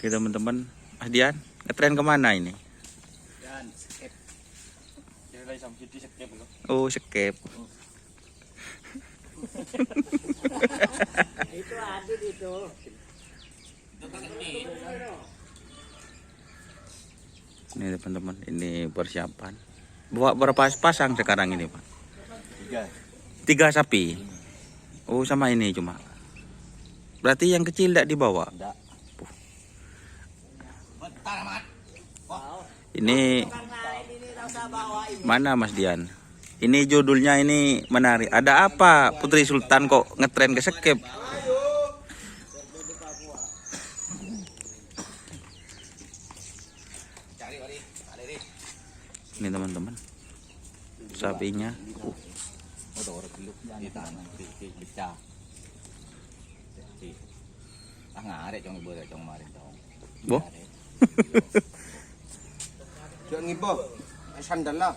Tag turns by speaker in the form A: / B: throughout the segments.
A: Oke teman-teman, Mas Dian, ngetren kemana ini?
B: Dan skip. Jadi lagi sama Siti skip loh.
A: Oh, skip.
C: Itu adit itu.
A: Ini teman-teman, ini persiapan. Bawa berapa pasang sekarang ini, Pak? 3 sapi. Oh, sama ini cuma. Berarti yang kecil tidak dibawa.
B: Enggak.
A: Ini mana Mas Dian? Ini judulnya ini menarik. Ada apa Putri Sultan kok ngetren ke skip? Ini teman-teman, sapinya. Boh.
B: Jangan ngibok. Sandal lah.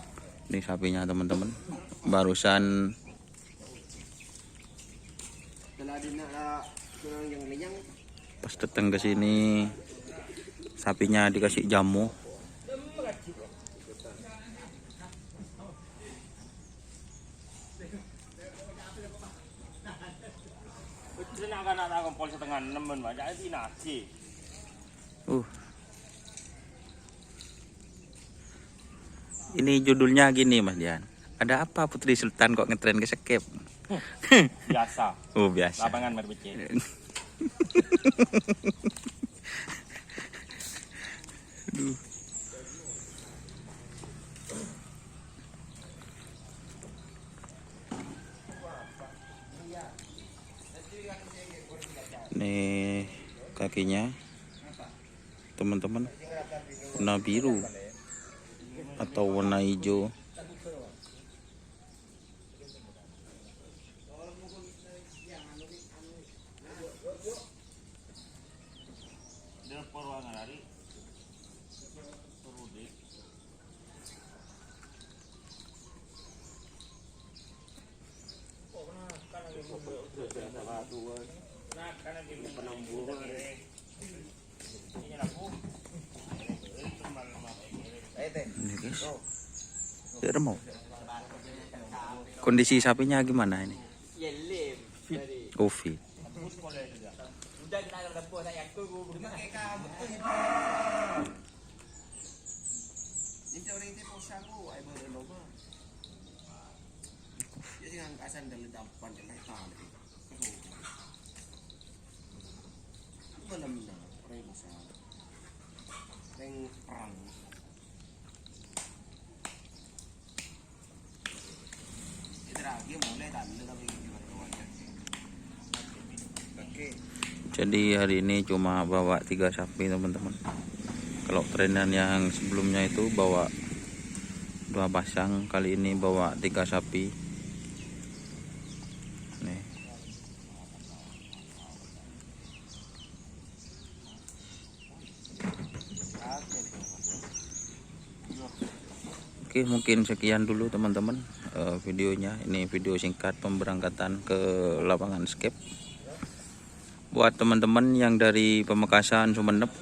A: Ini sapinya teman-teman. Barusan pas datang ke sini sapinya dikasih jamu. Ini judulnya gini Mas Dian. Ada apa Putri Sultan kok ngetren ke skip?
B: Biasa.
A: Oh biasa.
B: Lapangan berbeda.
A: Aduh. Ini kakinya teman-teman warna biru atau warna hijau. Ini guys, tidak mau. Kondisi sapinya gimana ini? Oh, fit. Jadi hari ini cuma bawa 3 sapi teman-teman. Kalau trenan yang sebelumnya itu bawa 2 pasang, kali ini bawa 3 sapi. Nih. Oke, mungkin sekian dulu teman-teman videonya. Ini video singkat pemberangkatan ke lapangan skip. Buat teman-teman yang dari Pamekasan Sumenep,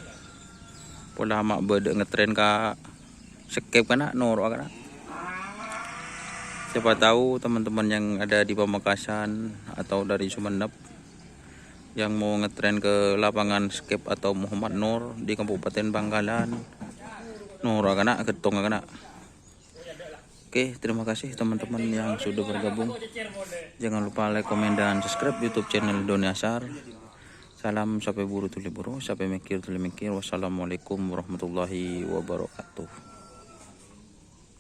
A: pola mak bede ngetren ka skip kana noro kana. Siapa tahu teman-teman yang ada di Pamekasan atau dari Sumenep yang mau ngetren ke lapangan skip atau Muhammad Nur di Kabupaten Bangkalan, noro kana ketong kana. Oke, terima kasih teman-teman yang sudah bergabung. Jangan lupa like, komen, dan subscribe YouTube channel Doni Asar. Salam sampai buru tuli buru, sampai mikir tuli mikir. Wassalamualaikum warahmatullahi wabarakatuh.